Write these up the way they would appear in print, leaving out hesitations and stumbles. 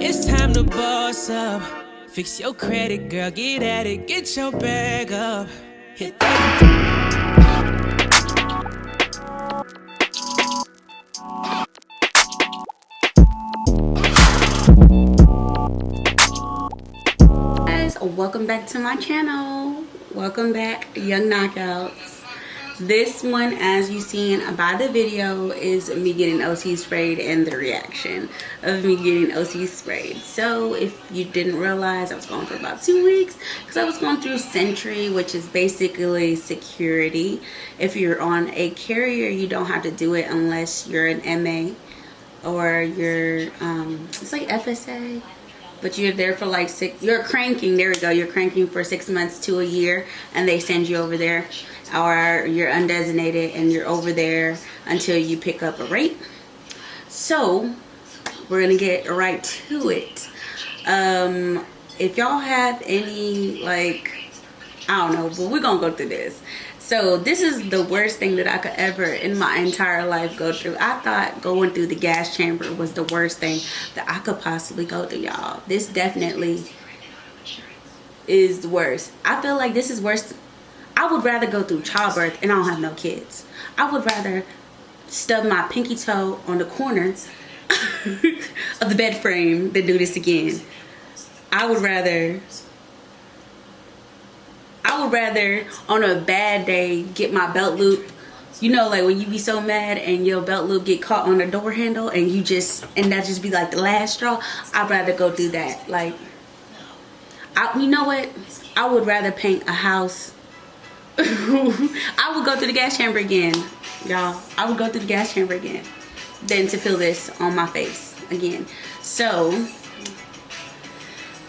It's time to boss up. Fix your credit, girl, get at it. Get your bag up. Hit that. Guys, welcome back to my channel. Welcome back, Young Knockouts. This one, as you seen by the video, is me getting OC sprayed and the reaction of me getting OC sprayed. So if you didn't realize, I was gone for about 2 weeks because I was going through Sentry, which is basically security. If you're on a carrier, you don't have to do it unless you're an MA or you're it's like FSA, but you're there for like you're cranking, there we go, you're cranking for 6 months to a year, and they send you over there. Or you're undesignated and you're over there until you pick up a rate. So we're gonna get right to it. If y'all have any, like, I don't know, but we're gonna go through this. So this is the worst thing that I could ever in my entire life go through. I thought going through the gas chamber was the worst thing that I could possibly go through, y'all. This definitely is the worst. I feel like this is worse. I would rather go through childbirth and I don't have no kids. I would rather stub my pinky toe on the corner of the bed frame than do this again. I would rather on a bad day get my belt loop. You know, like when you be so mad and your belt loop get caught on the door handle and that just be like the last straw. I'd rather go through that. Like, you know what? I would rather paint a house. I would go through the gas chamber again, y'all. I would go through the gas chamber again than to feel this on my face again. So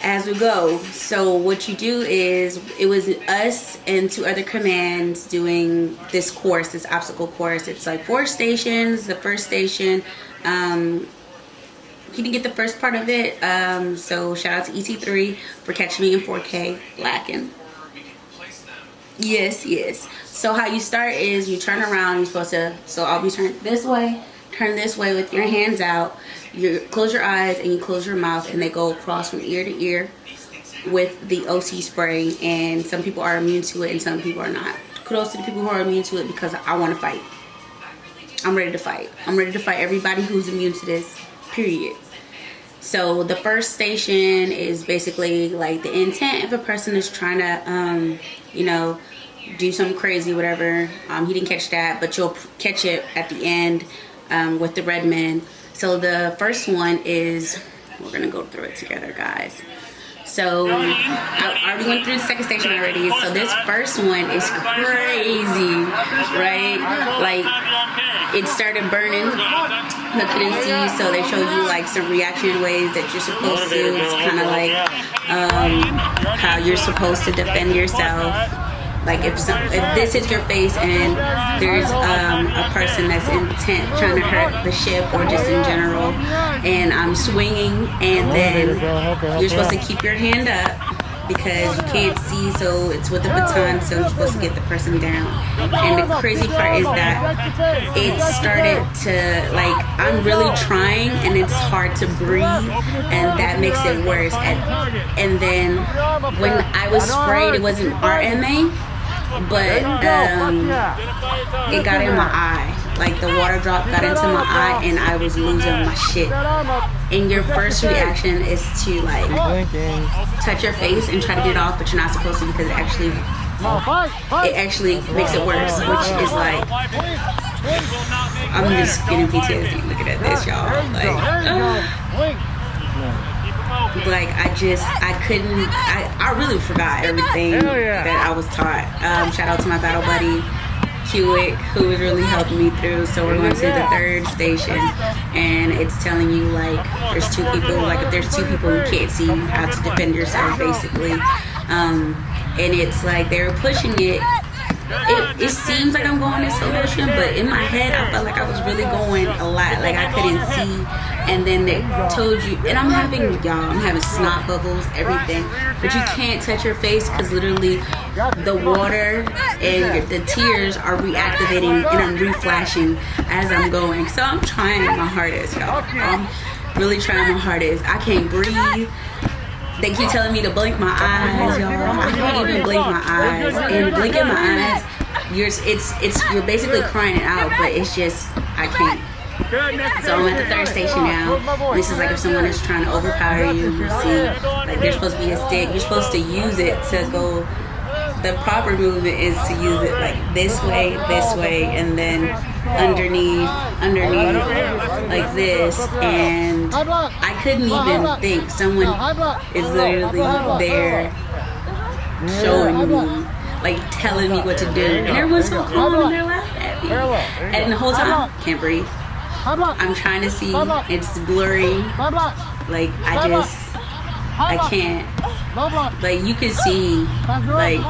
as we go, so what you do is, it was us and 2 other commands doing this course, this obstacle course. It's like 4 stations. The first station, he didn't get the first part of it, so shout out to ET3 for catching me in 4K lacking. Yes. So how you start is you turn around. You're supposed to, so I'll be turned this way, turn this way with your hands out. You close your eyes and you close your mouth, and they go across from ear to ear with the OC spray. And some people are immune to it and some people are not. Kudos to the people who are immune to it, because I want to fight. I'm ready to fight. I'm ready to fight everybody who's immune to this, period. So the first station is basically like the intent if a person is trying to, you know, do something crazy, whatever. He didn't catch that, but you'll catch it at the end with the red men. So the first one is, we're gonna go through it together, guys. So I already went through the second station already. So this first one is crazy, right? Like, it started burning. I couldn't see, so they show you like some reaction ways that you're supposed to. It's kind of like how you're supposed to defend yourself. Like if this hits your face and there's a person that's intent trying to hurt the ship or just in general, and I'm swinging, and then you're supposed to keep your hand up because you can't see, so it's with the baton, so you're supposed to get the person down. And the crazy part is that it started to, like, I'm really trying and it's hard to breathe, and that makes it worse. And then when I was sprayed, it wasn't RMA, but it got in my eye. Like, the water drop got into my eye and I was losing my shit. And your first reaction is to, like, touch your face and try to get it off, but you're not supposed to, because it actually makes it worse, which is like, I'm just getting PTSD looking at this, y'all. Like, I really forgot everything that I was taught. Shout out to my battle buddy Hewitt, who was really helping me through. So we're going to the third station, and it's telling you, like, there's 2 people, like, if there's 2 people, you can't see how to defend yourself, basically. And it's like they're pushing it. It seems like I'm going in slow motion, but in my head I felt like I was really going a lot, like I couldn't see. And then they told you, and I'm having snot bubbles, everything, but you can't touch your face because literally the water and the tears are reactivating, and I'm reflashing as I'm going. So I'm trying my hardest, y'all. really trying my hardest. I can't breathe. They keep telling me to blink my eyes, y'all. I can't even blink my eyes. And blinking my eyes, you're basically crying it out, but it's just, I can't. So I'm at the third station now. This is like if someone is trying to overpower you, you see, like there's supposed to be a stick. You're supposed to use it to go. The proper movement is to use it like this way, and then underneath, like this. And I couldn't even think. Someone is literally there showing me, like telling me what to do. And everyone's so calm and they're laughing at me. And the whole time, can't breathe. I'm trying to see. It's blurry. Like I can't. Like you can see, like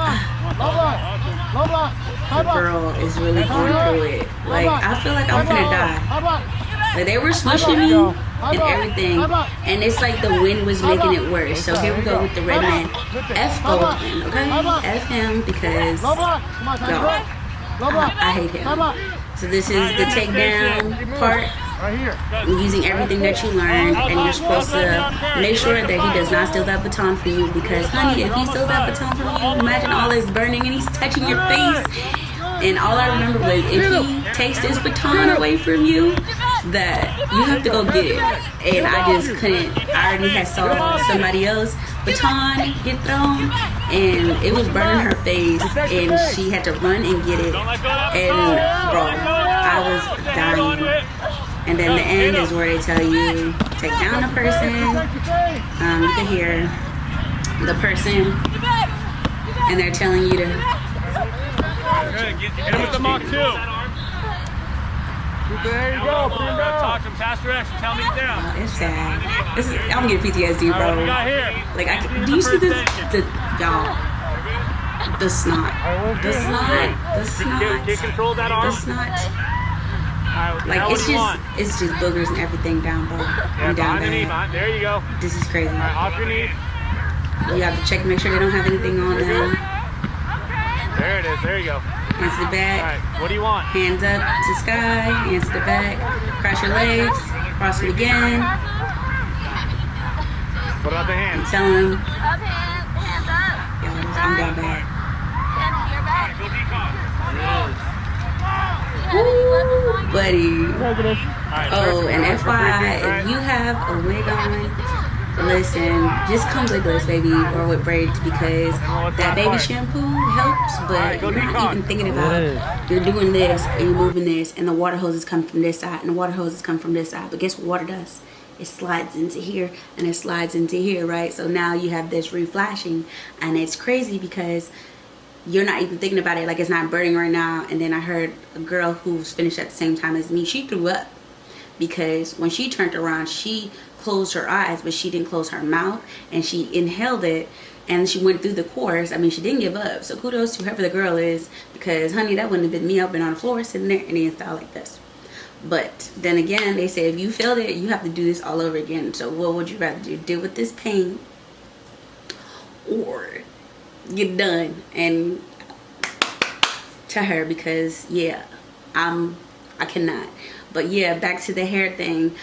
the girl is really going through it. Like I feel like I'm finna die. Like they were smushing me and everything, and it's like the wind was making it worse. So here we go with the red man. F Goldman, okay? F him because y'all, I hate him. So this is the takedown part. Using everything that you learned, and you're supposed to make sure that he does not steal that baton from you, because honey, if he steals that baton from you, imagine all this burning and he's touching your face. And all I remember was if he takes this baton away from you, that you have to go get it. And I just couldn't. I already had saw somebody else baton get thrown, and it was burning her face, and she had to run and get it. And bro, I was dying. And then the end is where they tell you take down the person. You can hear the person, and they're telling you to get him with the Mach 2. There you go. Talk to him. Faster action. Tell me to get down. It's sad. I'm getting PTSD, bro. What we got here? Like, do you see this? Y'all, the snot. The snot. Get control of that arm. The snot. Like it's just boogers and everything down below. Yeah, down behind the knee. There you go. This is crazy. All right, off your knee. You have to check, make sure they don't have anything on them. There it is. There you go. Hands to the back. All right, what do you want? Hands up to the sky. Hands to the back. Cross your legs. Cross it again. What about the hands? Tell them. Up hands up. I'm down bad. Hands to your back. Ooh, buddy. Oh, and FYI, if you have a wig on, listen, just come wigless, baby, or with braids, because that baby shampoo helps, but you're not even thinking about you're doing this and you're moving this, and the water hoses come from this side and the water hoses come from this side. But guess what water does? It slides into here and it slides into here, right? So now you have this reflashing, and it's crazy because you're not even thinking about it, like it's not burning right now. And then I heard a girl who was finished at the same time as me, she threw up because when she turned around, she closed her eyes, but she didn't close her mouth, and she inhaled it, and she went through the course. I mean, she didn't give up. So kudos to whoever the girl is, because honey, that wouldn't have been me. I've been on the floor sitting there in the style like this. But then again, they say if you failed it, you have to do this all over again. So what would you rather do? Deal with this pain or get done? And to her, because yeah, I cannot. But yeah, back to the hair thing.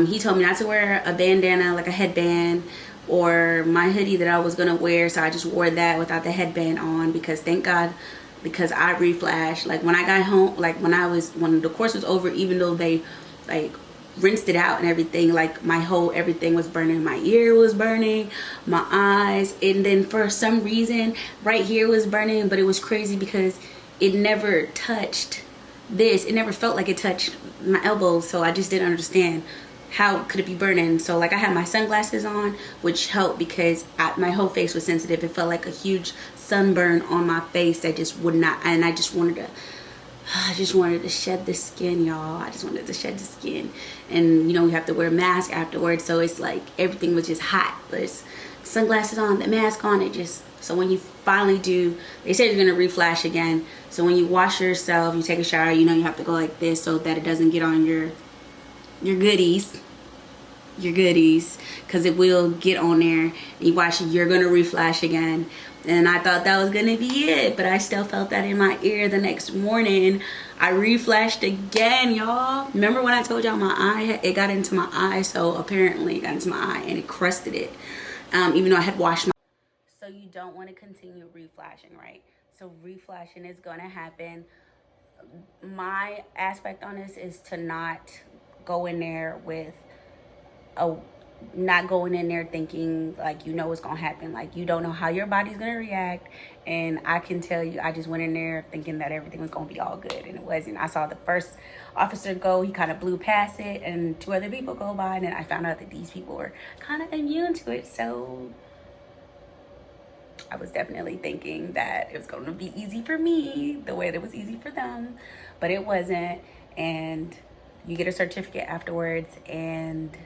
He told me not to wear a bandana, like a headband, or my hoodie that I was gonna wear, so I just wore that without the headband on, because thank God, because I reflashed. Like when I got home, like when the course was over, even though they like rinsed it out and everything, like my whole everything was burning. My ear was burning, my eyes, and then for some reason right here was burning. But it was crazy because it never touched this. It never felt like it touched my elbows, so I just didn't understand how could it be burning. So like I had my sunglasses on, which helped because my whole face was sensitive. It felt like a huge sunburn on my face that just would not, and I just wanted to shed the skin, y'all. I just wanted to shed the skin. And you know, we have to wear a mask afterwards, so it's like everything was just hot. But it's sunglasses on, the mask on, it just, so when you finally do, they say you're gonna reflash again. So when you wash yourself, you take a shower, you know you have to go like this so that it doesn't get on your goodies, because it will get on there. And you wash it, you're gonna reflash again. And I thought that was gonna be it, but I still felt that in my ear the next morning. I reflashed again, y'all. Remember when I told y'all my eye, it got into my eye? So apparently it got into my eye and it crusted it, even though I had washed my. So you don't want to continue reflashing, right? So reflashing is gonna happen. My aspect on this is to not go in there with not going in there thinking like you know what's gonna happen. Like, you don't know how your body's gonna react. And I can tell you, I just went in there thinking that everything was gonna be all good, and it wasn't. I saw the first officer go, he kind of blew past it, and 2 other people go by, and then I found out that these people were kind of immune to it. So I was definitely thinking that it was going to be easy for me the way that it was easy for them, but it wasn't. And you get a certificate afterwards, and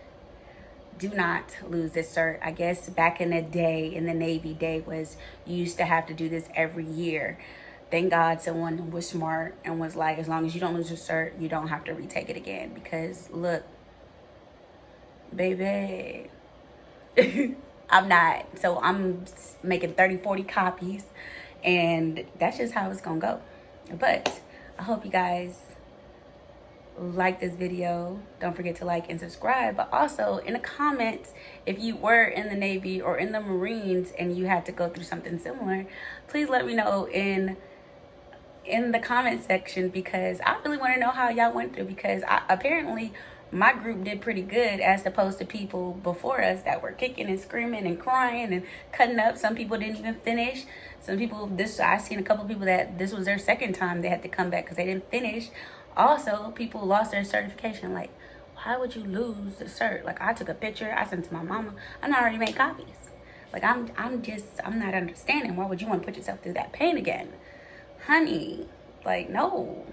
do not lose this cert. I guess back in the day, in the Navy day, was you used to have to do this every year. Thank God someone was smart and was like, as long as you don't lose your cert, you don't have to retake it again. Because look, baby, I'm not. So I'm making 30-40 copies, and that's just how it's gonna go. But I hope you guys like this video. Don't forget to like and subscribe, but also in the comments, if you were in the Navy or in the Marines and you had to go through something similar, please let me know in the comment section, because I really want to know how y'all went through, because apparently my group did pretty good as opposed to people before us that were kicking and screaming and crying and cutting up. Some people didn't even finish. Some people, I seen a couple people that this was their second time they had to come back because they didn't finish. Also, people lost their certification. Like, why would you lose the cert? Like, I took a picture, I sent it to my mama, and I already made copies. Like, I'm not understanding. Why would you want to put yourself through that pain again? Honey, like, no.